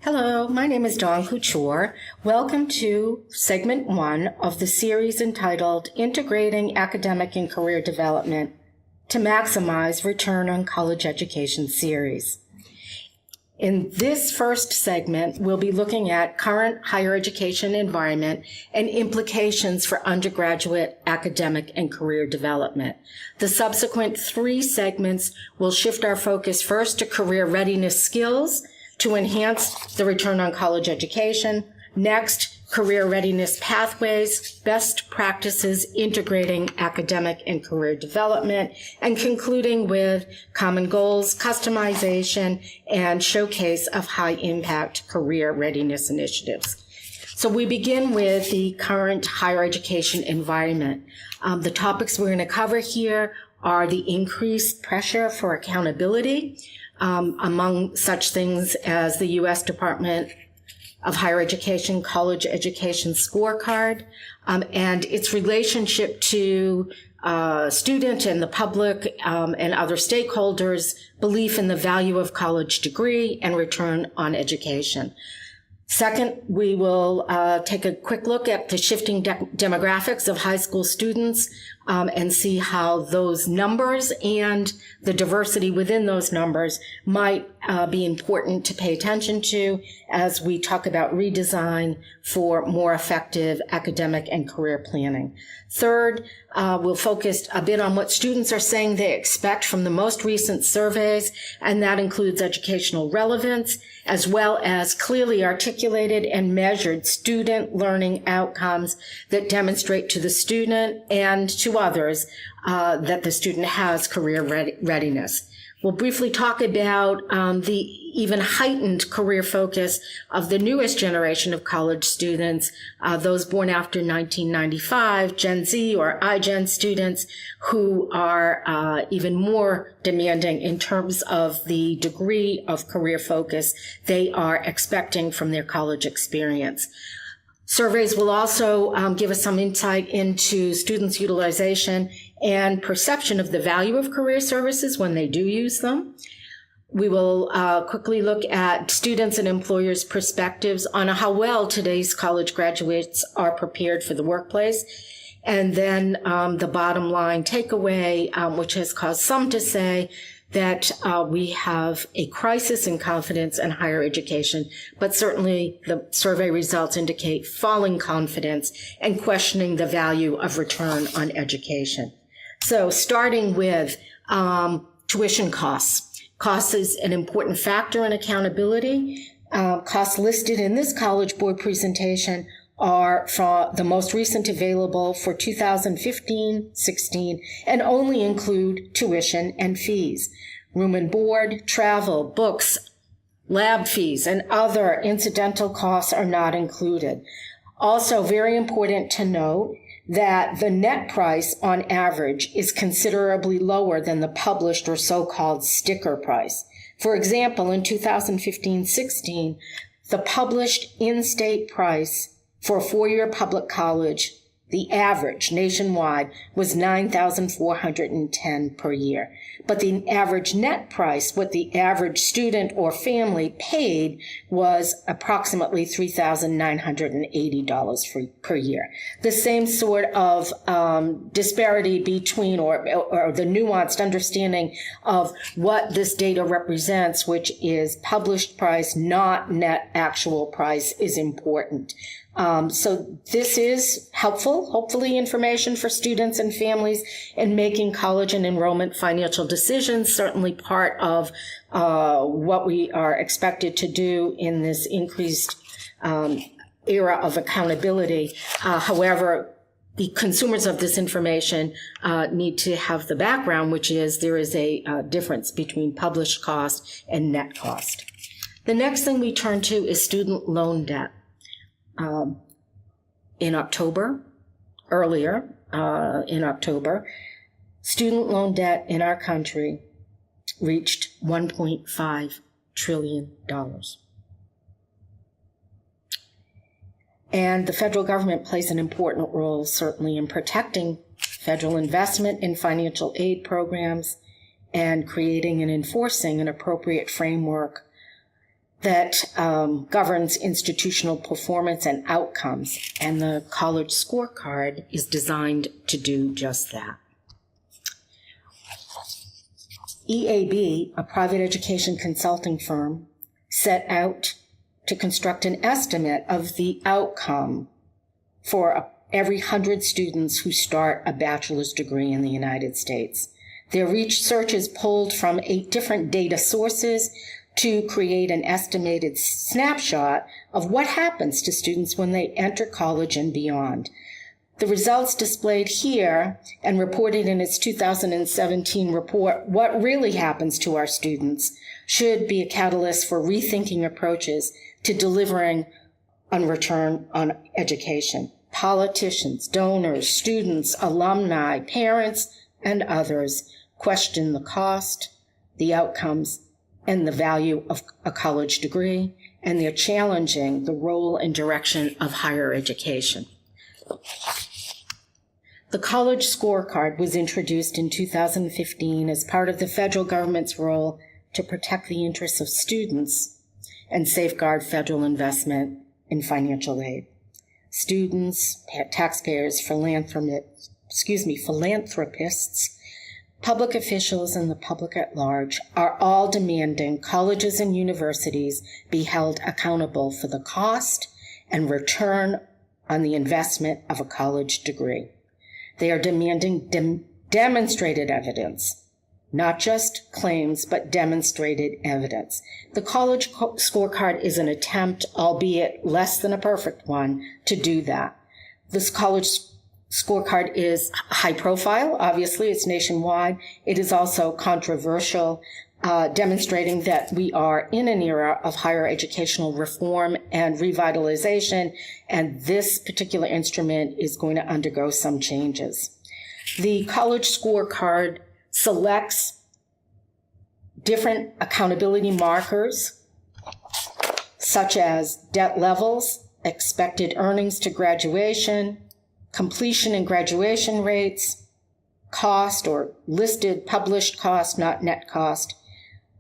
Hello, my name is Dawn Couture. Welcome to segment 1 of the series entitled Integrating Academic and Career Development to Maximize Return on College Education series. In this first segment, we'll be looking at current higher education environment and implications for undergraduate academic and career development. The subsequent 3 segments will shift our focus first to career readiness skills to enhance the return on college education. Next, career readiness pathways, best practices integrating academic and career development, and concluding with common goals, customization, and showcase of high-impact career readiness initiatives. So we begin with the current higher education environment. The topics we're going to cover here are the increased pressure for accountability, among such things as the U.S. Department of Higher Education College Education Scorecard, and its relationship to student and the public and other stakeholders' belief in the value of college degree and return on education. Second, we will take a quick look at the shifting demographics of high school students and see how those numbers and the diversity within those numbers might be important to pay attention to as we talk about redesign for more effective academic and career planning. Third, we'll focus a bit on what students are saying they expect from the most recent surveys, and that includes educational relevance, as well as clearly articulated and measured student learning outcomes that demonstrate to the student and to others that the student has career readiness. We'll briefly talk about the even heightened career focus of the newest generation of college students, those born after 1995, Gen Z or iGen students, who are even more demanding in terms of the degree of career focus they are expecting from their college experience. Surveys will also give us some insight into students' utilization and perception of the value of career services when they do use them. We will quickly look at students' and employers' perspectives on how well today's college graduates are prepared for the workplace. And then the bottom line takeaway, which has caused some to say that we have a crisis in confidence in higher education, but certainly the survey results indicate falling confidence and questioning the value of return on education. So starting with tuition costs. Cost is an important factor in accountability. Costs listed in this College Board presentation are from the most recent available for 2015-16 and only include tuition and fees. Room and board, travel, books, lab fees, and other incidental costs are not included. Also, very important to note that the net price on average is considerably lower than the published or so-called sticker price. For example, in 2015-16, the published in-state price for a 4-year public college, the average nationwide, was $9,410 per year. But the average net price, what the average student or family paid, was approximately $3,980 per year. The same sort of disparity between or the nuanced understanding of what this data represents, which is published price, not net actual price, is important. So this is helpful, hopefully, information for students and families in making college and enrollment financial decisions, certainly part of what we are expected to do in this increased era of accountability. However, the consumers of this information need to have the background, which is there is a difference between published cost and net cost. The next thing we turn to is student loan debt. In October, student loan debt in our country reached $1.5 trillion. And the federal government plays an important role, certainly, in protecting federal investment in financial aid programs and creating and enforcing an appropriate framework that governs institutional performance and outcomes, and the college scorecard is designed to do just that. EAB, a private education consulting firm, set out to construct an estimate of the outcome for every 100 students who start a bachelor's degree in the United States. Their research is pulled from 8 different data sources to create an estimated snapshot of what happens to students when they enter college and beyond. The results displayed here and reported in its 2017 report, What Really Happens to Our Students, should be a catalyst for rethinking approaches to delivering on return on education. Politicians, donors, students, alumni, parents, and others question the cost, the outcomes, and the value of a college degree, and they're challenging the role and direction of higher education. The college scorecard was introduced in 2015 as part of the federal government's role to protect the interests of students and safeguard federal investment in financial aid. Students, taxpayers, philanthropists, public officials, and the public at large are all demanding colleges and universities be held accountable for the cost and return on the investment of a college degree. They are demanding demonstrated evidence, not just claims, but demonstrated evidence. The college scorecard is an attempt, albeit less than a perfect one, to do that. This college scorecard is high profile. Obviously, it's nationwide. It is also controversial, demonstrating that we are in an era of higher educational reform and revitalization, and this particular instrument is going to undergo some changes. The college scorecard selects different accountability markers, such as debt levels, expected earnings to graduation, completion and graduation rates, cost or listed published cost, not net cost,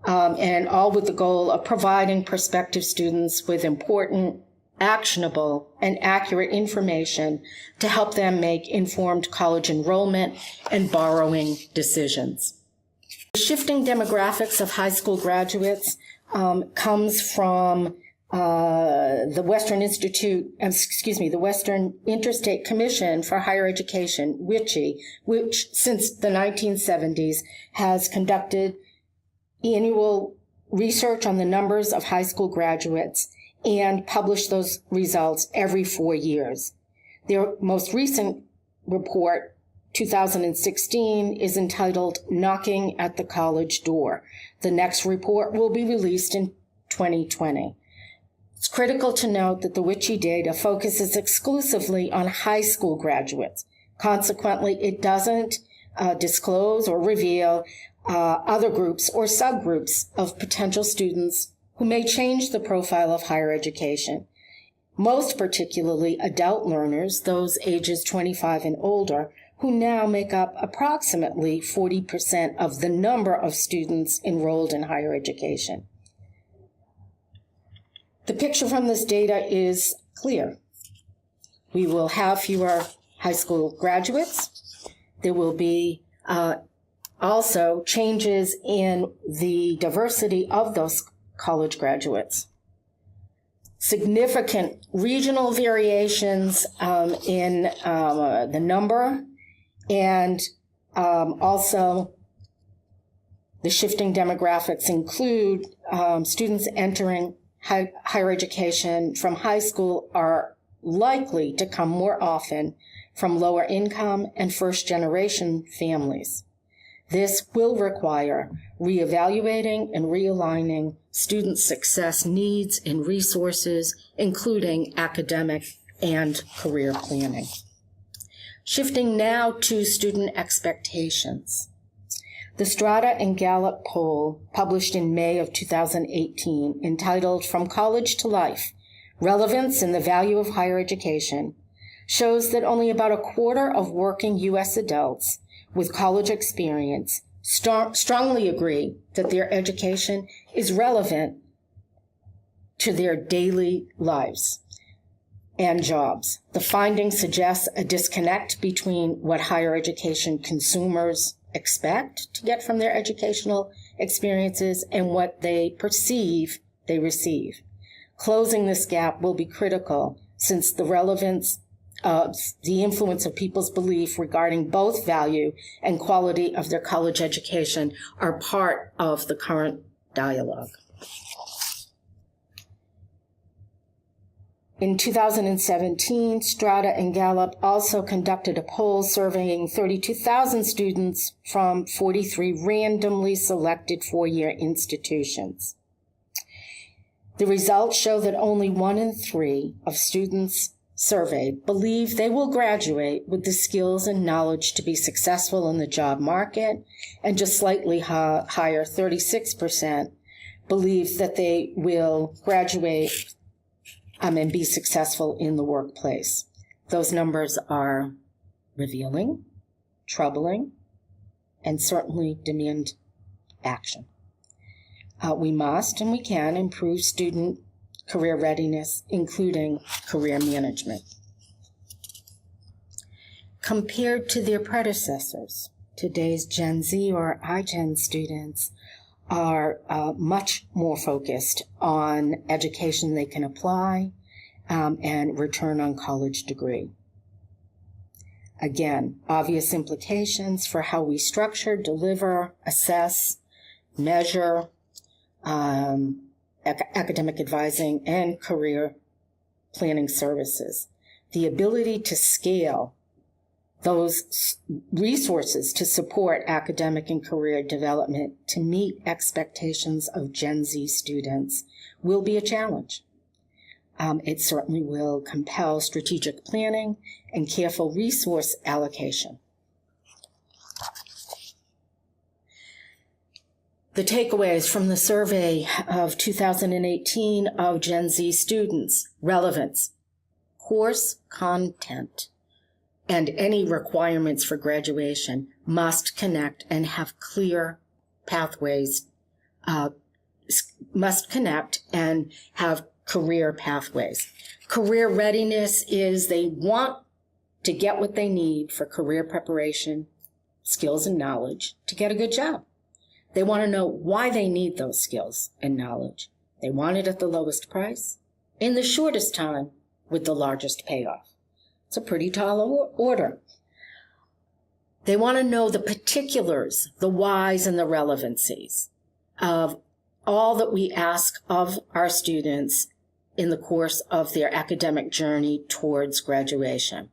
and all with the goal of providing prospective students with important, actionable, and accurate information to help them make informed college enrollment and borrowing decisions. The shifting demographics of high school graduates comes from the Western Interstate Commission for Higher Education, WICHE, which since the 1970s has conducted annual research on the numbers of high school graduates and published those results every 4 years. Their most recent report, 2016, is entitled Knocking at the College Door. The next report will be released in 2020. It's critical to note that the WICHE data focuses exclusively on high school graduates. Consequently, it doesn't disclose or reveal other groups or subgroups of potential students who may change the profile of higher education. Most particularly adult learners, those ages 25 and older, who now make up approximately 40% of the number of students enrolled in higher education. The picture from this data is clear. We will have fewer high school graduates. There will be also changes in the diversity of those college graduates. Significant regional variations in the number, and also the shifting demographics include students entering higher education from high school are likely to come more often from lower income and first-generation families. This will require reevaluating and realigning student success needs and resources, including academic and career planning. Shifting now to student expectations. The Strata and Gallup poll, published in May of 2018, entitled From College to Life, Relevance and the Value of Higher Education, shows that only about a quarter of working U.S. adults with college experience strongly agree that their education is relevant to their daily lives and jobs. The findings suggest a disconnect between what higher education consumers expect to get from their educational experiences and what they perceive they receive. Closing this gap will be critical since the relevance of the influence of people's belief regarding both value and quality of their college education are part of the current dialogue. In 2017, Strata and Gallup also conducted a poll surveying 32,000 students from 43 randomly selected four-year institutions. The results show that only 1 in 3 of students surveyed believe they will graduate with the skills and knowledge to be successful in the job market, and just slightly higher, 36%, believe that they will graduate and be successful in the workplace. Those numbers are revealing, troubling, and certainly demand action. We must and we can improve student career readiness, including career management. Compared to their predecessors, today's Gen Z or iGen students are much more focused on education they can apply and return on college degree. Again, obvious implications for how we structure, deliver, assess, measure academic advising and career planning services. The ability to scale those resources to support academic and career development to meet expectations of Gen Z students will be a challenge. It certainly will compel strategic planning and careful resource allocation. The takeaways from the survey of 2018 of Gen Z students: relevance, course content, and any requirements for graduation must connect and have clear pathways, must connect and have career pathways. Career readiness is they want to get what they need for career preparation, skills, and knowledge to get a good job. They want to know why they need those skills and knowledge. They want it at the lowest price, in the shortest time, with the largest payoff. It's a pretty tall order. They want to know the particulars, the whys and the relevancies of all that we ask of our students in the course of their academic journey towards graduation.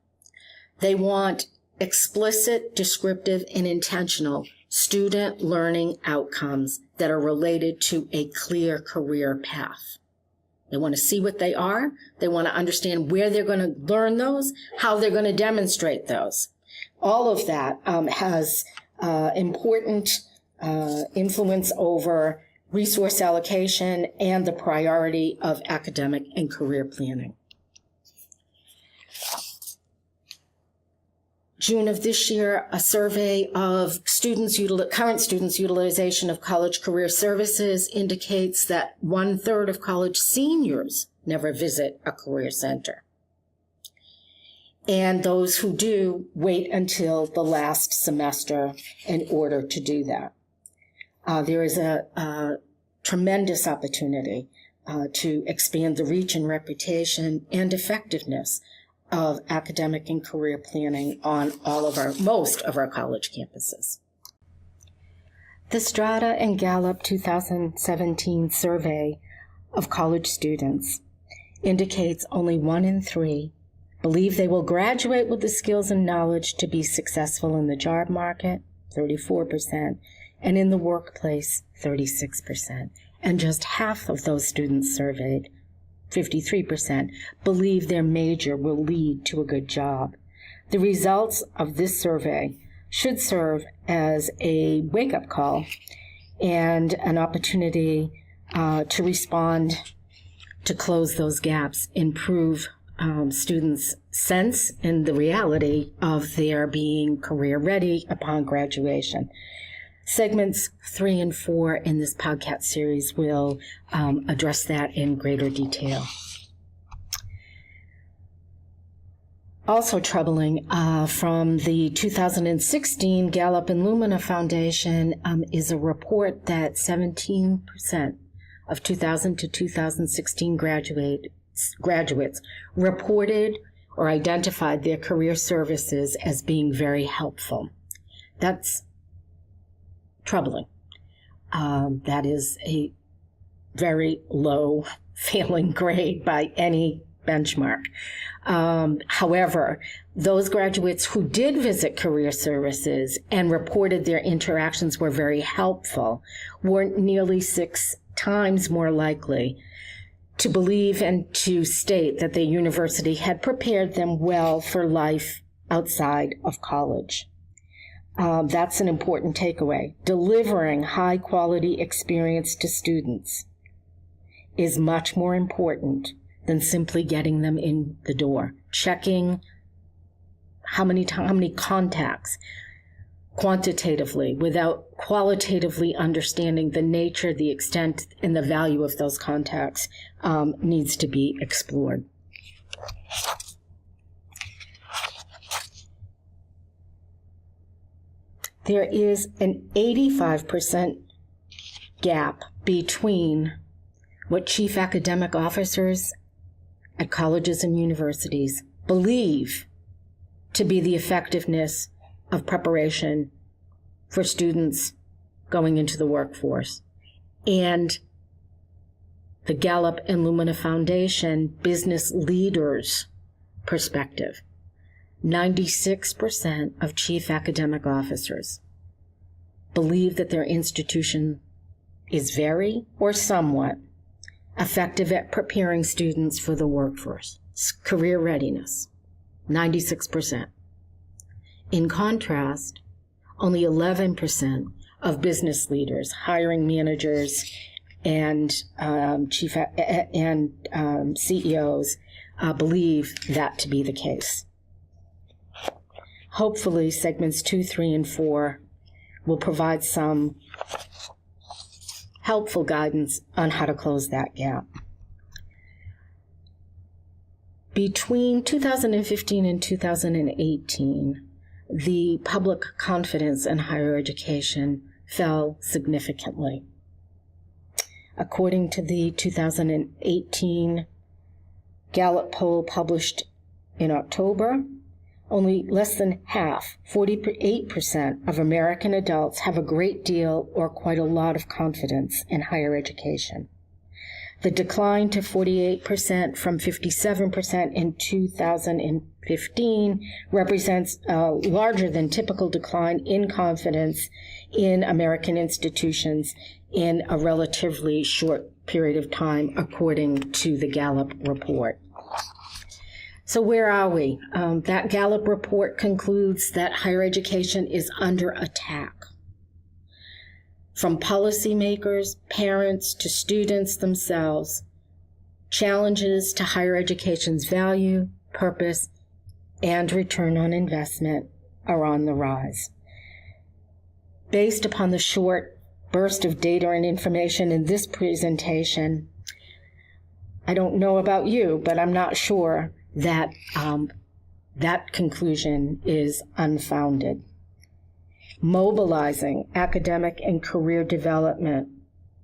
They want explicit, descriptive, and intentional student learning outcomes that are related to a clear career path. They want to see what they are. They want to understand where they're going to learn those, how they're going to demonstrate those. All of that has important influence over resource allocation and the priority of academic and career planning. June of this year, a survey of current students' utilization of college career services indicates that 1/3 of college seniors never visit a career center. And those who do wait until the last semester in order to do that. There is a tremendous opportunity to expand the reach and reputation and effectiveness of academic and career planning on most of our college campuses. The Strata and Gallup 2017 survey of college students indicates only 1 in 3 believe they will graduate with the skills and knowledge to be successful in the job market, 34%, and in the workplace, 36%. And just half of those students surveyed, 53%, believe their major will lead to a good job. The results of this survey should serve as a wake-up call and an opportunity to respond, to close those gaps, improve students' sense and the reality of their being career ready upon graduation. Segments 3 and 4 in this podcast series will address that in greater detail. Also troubling from the 2016 Gallup and Lumina Foundation is a report that 17% of 2000 to 2016 graduates reported or identified their career services as being very helpful. That's troubling. That is a very low failing grade by any benchmark. However, those graduates who did visit career services and reported their interactions were very helpful were nearly 6 times more likely to believe and to state that the university had prepared them well for life outside of college. That's an important takeaway. Delivering high-quality experience to students is much more important than simply getting them in the door. Checking how many contacts quantitatively without qualitatively understanding the nature, the extent, and the value of those contacts needs to be explored. There is an 85% gap between what chief academic officers at colleges and universities believe to be the effectiveness of preparation for students going into the workforce and the Gallup and Lumina Foundation business leaders' perspective. 96% of chief academic officers believe that their institution is very or somewhat effective at preparing students for the workforce. Career readiness, 96%. In contrast, only 11% of business leaders, hiring managers, and CEOs believe that to be the case. Hopefully, segments 2, 3, and 4 will provide some helpful guidance on how to close that gap. Between 2015 and 2018, the public confidence in higher education fell significantly. According to the 2018 Gallup poll published in October, only less than half, 48% of American adults have a great deal or quite a lot of confidence in higher education. The decline to 48% from 57% in 2015 represents a larger than typical decline in confidence in American institutions in a relatively short period of time, according to the Gallup report. So where are we? That Gallup report concludes that higher education is under attack. From policymakers, parents, to students themselves, challenges to higher education's value, purpose, and return on investment are on the rise. Based upon the short burst of data and information in this presentation, I don't know about you, but I'm not sure that that conclusion is unfounded. Mobilizing academic and career development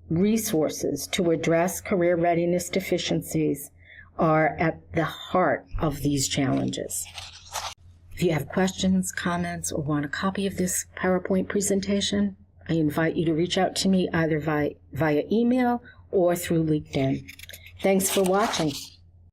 resources to address career readiness deficiencies are at the heart of these challenges. If you have questions, comments, or want a copy of this PowerPoint presentation, I invite you to reach out to me either via email or through LinkedIn. Thanks for watching.